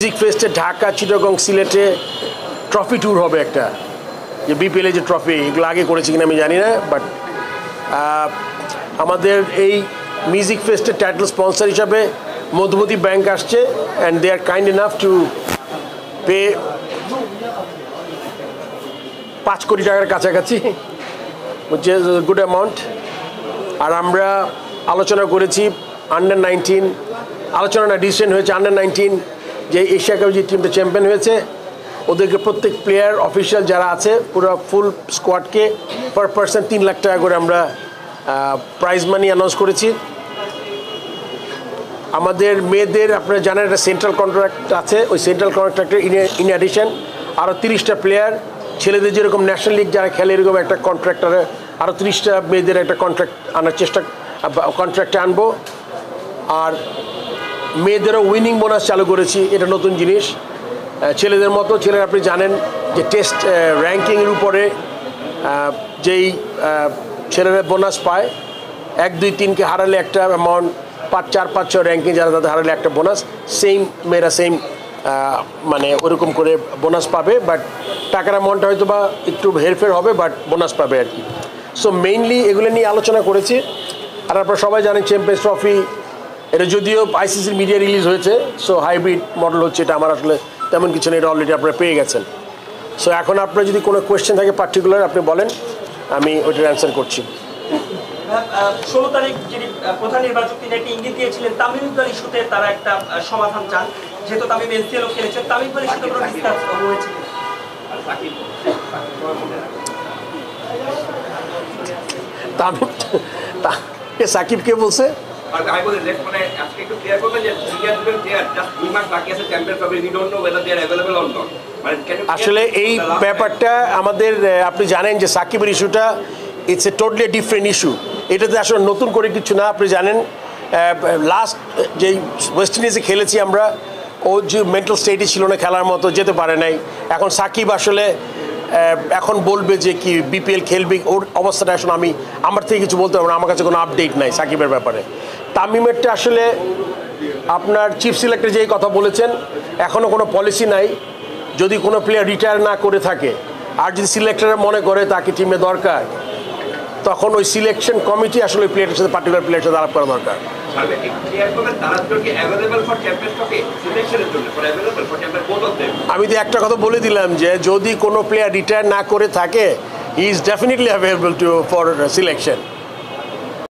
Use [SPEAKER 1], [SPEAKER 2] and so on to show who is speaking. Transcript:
[SPEAKER 1] Music ফেস্টে Dhaka, Chittagong, সিলেটে trophy tour হবে একটা, যে বিপিএলে যে ট্রফি, এগুলো আগে করেছি কিনা আমি জানি না, বাট আমাদের এই মিউজিক ফেস্টের টাইটেল স্পন্সর হিসাবে মধুমতি ব্যাংক আসছে, and they are kind enough to pay 5 কোটি টাকার কাছাকাছি, উইচ ইজ গুড অ্যামাউন্ট। আর আমরা আলোচনা করেছি আন্ডার-19, আলোচনা না, ডিসিশন হয়েছে আন্ডার-19 যে এশিয়া কাপ যে টিমটা চ্যাম্পিয়ন হয়েছে ওদেরকে প্রত্যেক প্লেয়ার অফিসিয়াল যারা আছে পুরো ফুল স্কোয়াডকে পার পার্সন 3 লাখ টাকা করে আমরা প্রাইজ মানি অ্যানাউন্স করেছি। আমাদের মেয়েদের আপনারা জানেন একটা সেন্ট্রাল কন্ট্রাক্ট আছে, ওই সেন্ট্রাল কন্ট্রাক্টের ইন অ্যাডিশন আরও 30টা প্লেয়ার, ছেলেদের যেরকম ন্যাশনাল লিগ যারা খেলে এরকম একটা কন্ট্রাক্টারে আরও 30টা মেয়েদের একটা কন্ট্রাক্ট আনার কন্ট্রাক্টে আনবো। আর মেয়েদেরও উইনিং বোনাস চালু করেছি, এটা নতুন জিনিস। ছেলেদের মতো ছেলেরা আপনি জানেন যে টেস্ট র্যাঙ্কিংয়ের উপরে যেই ছেলেরা বোনাস পায় 1, 2, 3কে হারালে একটা অ্যামাউন্ট, 5, 4, 5, 6 র্যাঙ্কিং যারা তাদের হারালে একটা বোনাস, সেম মেয়েরা সেম মানে ওরকম করে বোনাস পাবে, বাট টাকার অ্যামাউন্টটা হয়তো বা একটু হেরফের হবে, বাট বোনাস পাবে আর কি। সো মেইনলি এগুলো নিয়ে আলোচনা করেছি। আর আপনারা সবাই জানেন চ্যাম্পিয়ন্স ট্রফি এটা যদিও আইসিসির মিডিয়া রিলিজ হয়েছে, সো হাইব্রিড মডেল হচ্ছে, এটা আমার আসলে তেমন কিছু নেই, এটা অলরেডি আপনারা পেয়ে গেছেন। সো এখন আপনার যদি কোনো কোয়েশ্চেন থাকে পার্টিকুলার আপনি বলেন, আমি ওইটার অ্যান্সার করছি।
[SPEAKER 2] 16 তারিখ যিনি প্রধান নির্বাচক তিনি একটা ইঙ্গিত দিয়েছিলেন তামিম ইকবাল ইস্যুতে তারা একটা সমাধান চান, যেহেতু তামিম এনসিএলও খেলেছেন, তামিম ইকবাল ইস্যুতে কোনো ডিসকাস হয়েছে।
[SPEAKER 1] সাকিব কে বলছে? আসলে এই ব্যাপারটা আমাদের, আপনি জানেন যে সাকিবের ইস্যুটা it's a totally different issue, এটাতে আসলে নতুন করে কিছু না। আপনি জানেন লাস্ট যেই ওয়েস্ট ইন্ডিজে খেলেছি আমরা, ও যে মেন্টাল স্টেটই ছিল না খেলার মতো, যেতে পারে নাই। এখন সাকিব আসলে এখন বলবে যে কি বিপিএল খেলবে, ওর অবস্থাটা আসলে আমার থেকে কিছু বলতে পারবো না, আমার কাছে কোনো আপডেট নাই সাকিবের ব্যাপারে। তামিমেরটা আসলে আপনার চিফ সিলেক্টর যেই কথা বলেছেন, এখনও কোনো পলিসি নাই, যদি কোনো প্লেয়ার রিটায়ার না করে থাকে আর যদি সিলেক্টররা মনে করে তাকে টিমে দরকার, তখন ওই সিলেকশন কমিটি আসলে ওই প্লেয়ারের সাথে পার্টিকুলার প্লেয়ারের সাথে আলাপ করা দরকার। আমি তো একটা কথা বলে দিলাম যে যদি কোনো প্লেয়ার রিটায়ার না করে থাকে, he is definitely available for selection.